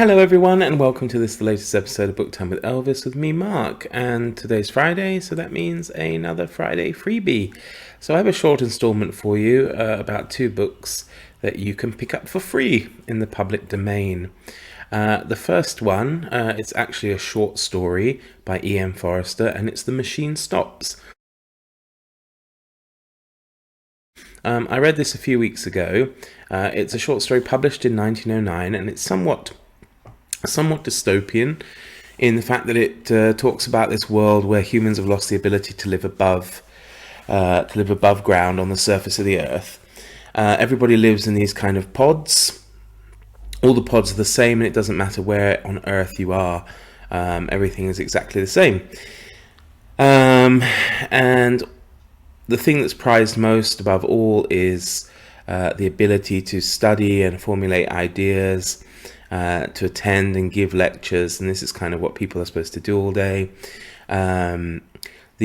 Hello everyone and welcome to the latest episode of Book Time with Elvis with me, Mark. And today's Friday, so that means another Friday freebie. So I have a short installment for you about two books that you can pick up for free in the public domain. The first one, it's actually a short story by Forster, and it's The Machine Stops. I read this a few weeks ago. It's a short story published in 1909, and it's somewhat dystopian in the fact that it talks about this world where humans have lost the ability to live above ground on the surface of the earth. Everybody lives in these kind of pods. All the pods are the same, and it doesn't matter where on earth you are. Everything is exactly the same. And the thing that's prized most above all is the ability to study and formulate ideas, to attend and give lectures, and this is kind of what people are supposed to do all day. The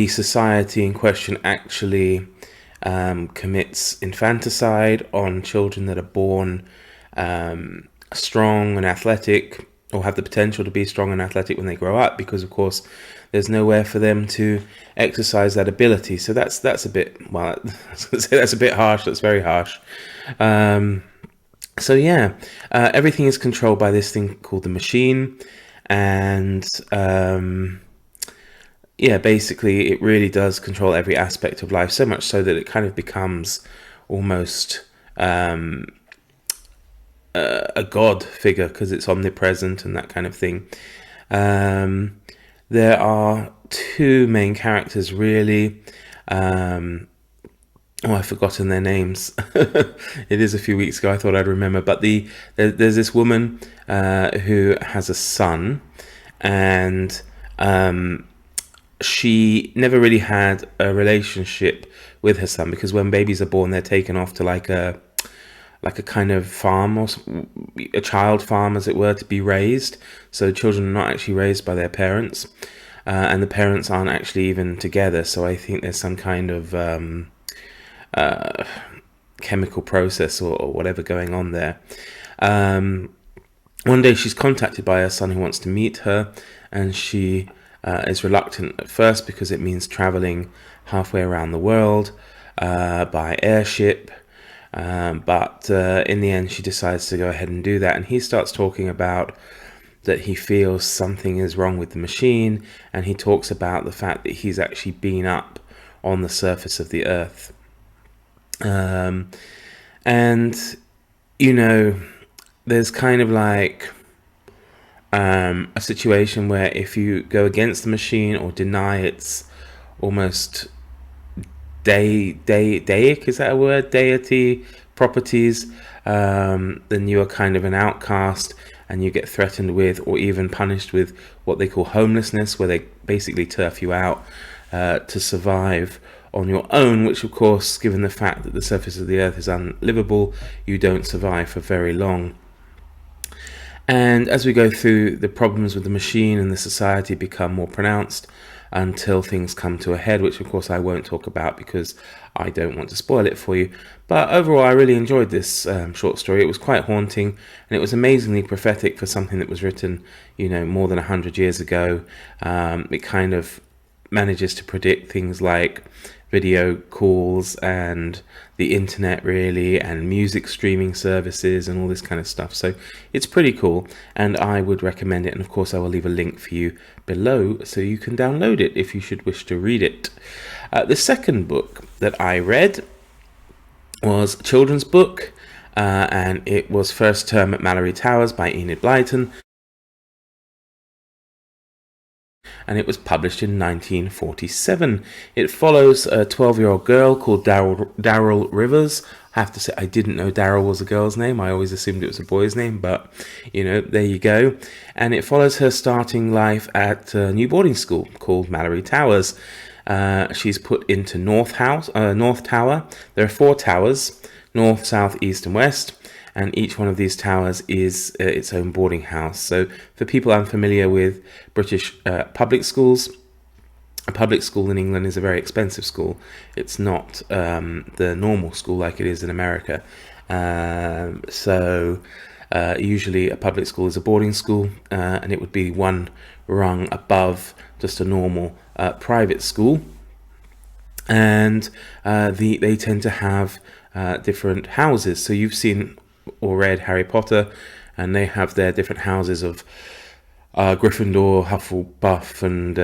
society in question actually commits infanticide on children that are born strong and athletic, or have the potential to be strong and athletic when they grow up, because of course there's nowhere for them to exercise that ability. So that's a bit, well, that's a bit harsh. That's very harsh. So yeah, everything is controlled by this thing called the machine, and yeah, basically it really does control every aspect of life, so much so that it kind of becomes almost a god figure, because it's omnipresent and that kind of thing. There are two main characters really. I've forgotten their names. It is a few weeks ago. I thought I'd remember. But there's this woman who has a son, and she never really had a relationship with her son, because when babies are born, they're taken off to like a kind of farm, or a child farm, as it were, to be raised. So children are not actually raised by their parents, and the parents aren't actually even together. So I think there's some kind of chemical process or whatever going on there. One day she's contacted by her son who wants to meet her, and she is reluctant at first because it means traveling halfway around the world by airship. But in the end she decides to go ahead and do that, and he starts talking about that he feels something is wrong with the machine, and he talks about the fact that he's actually been up on the surface of the earth. And you know, there's kind of like a situation where if you go against the machine or deny its almost deic, is that a word? Deity properties, then you are kind of an outcast, and you get threatened with or even punished with what they call homelessness, where they basically turf you out to survive on your own, which of course, given the fact that the surface of the earth is unlivable, you don't survive for very long. And as we go through, the problems with the machine and the society become more pronounced until things come to a head, which of course I won't talk about because I don't want to spoil it for you. But overall, I really enjoyed this short story. It was quite haunting, and it was amazingly prophetic for something that was written, you know, more than 100 years ago. It kind of manages to predict things like video calls and the internet, really, and music streaming services and all this kind of stuff. So it's pretty cool, and I would recommend it. And of course I will leave a link for you below so you can download it if you should wish to read it. The second book that I read was a children's book, and it was First Term at Malory Towers by Enid Blyton, and it was published in 1947. It follows a 12-year-old girl called Daryl Rivers. I have to say, I didn't know Daryl was a girl's name. I always assumed it was a boy's name, but, you know, there you go. And it follows her starting life at a new boarding school called Malory Towers. She's put into North Tower. There are 4 towers, north, south, east, and west. And each one of these towers is its own boarding house. So for people unfamiliar with British public schools, a public school in England is a very expensive school. It's not the normal school like it is in America. So Usually a public school is a boarding school, and it would be one rung above just a normal private school. And they tend to have different houses. So you've seen or read Harry Potter, and they have their different houses of Gryffindor, Hufflepuff, and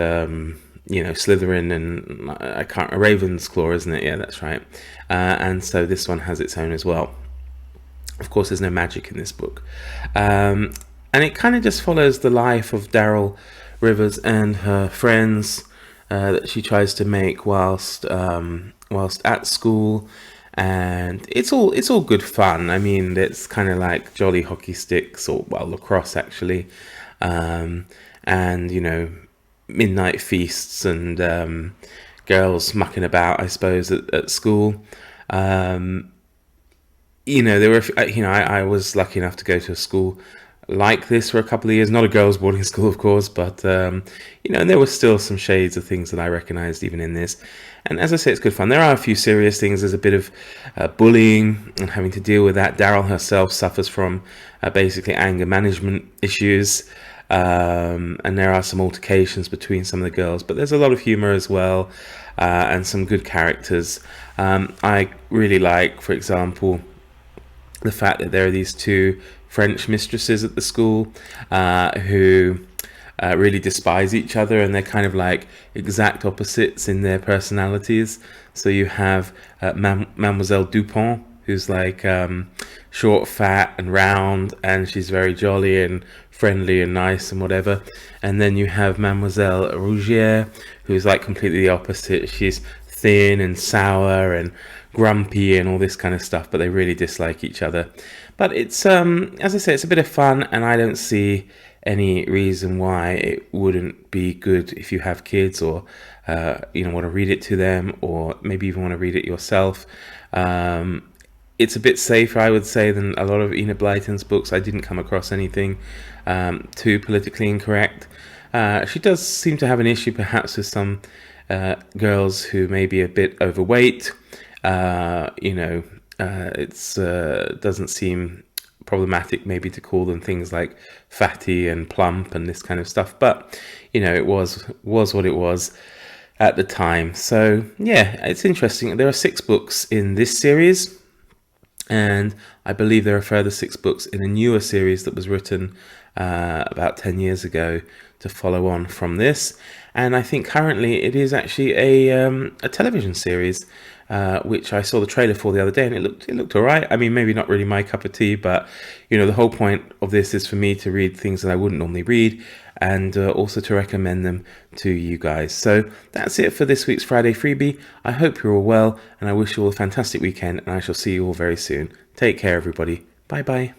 Slytherin, and I can't, Ravensclaw, isn't it? Yeah, that's right. And so this one has its own as well. Of course, there's no magic in this book, and it kind of just follows the life of Daryl Rivers and her friends that she tries to make whilst at school. And it's all good fun. I mean, it's kind of like jolly hockey sticks, or lacrosse actually, and midnight feasts and girls mucking about, I suppose, at school. There were, I was lucky enough to go to a school like this for a couple of years, not a girls' boarding school, of course, but and there were still some shades of things that I recognized even in this. And as I say, it's good fun. There are a few serious things. There's a bit of bullying and having to deal with that. Daryl herself suffers from basically anger management issues, and there are some altercations between some of the girls, but there's a lot of humor as well, and some good characters. I really like, for example, the fact that there are these two French mistresses at the school who really despise each other, and they're kind of like exact opposites in their personalities. So you have Mademoiselle Dupont, who's like short, fat, and round, and she's very jolly and friendly and nice and whatever. And then you have Mademoiselle Rougier, who's like completely the opposite. She's thin and sour and grumpy and all this kind of stuff, but they really dislike each other. But it's as I say, it's a bit of fun, and I don't see any reason why it wouldn't be good if you have kids, or want to read it to them, or maybe even want to read it yourself. It's a bit safer, I would say, than a lot of Enid Blyton's books. I didn't come across anything too politically incorrect. She does seem to have an issue perhaps with some girls who may be a bit overweight. It's doesn't seem problematic maybe to call them things like fatty and plump and this kind of stuff, but it was what it was at the time. So yeah, it's interesting. There are 6 books in this series, and I believe there are further 6 books in a newer series that was written about 10 years ago to follow on from this. And I think currently it is actually a television series, which I saw the trailer for the other day, and it looked all right. I mean, maybe not really my cup of tea, but the whole point of this is for me to read things that I wouldn't normally read, and also to recommend them to you guys. So that's it for this week's Friday Freebie. I hope you're all well, and I wish you all a fantastic weekend, and I shall see you all very soon. Take care, everybody. Bye bye.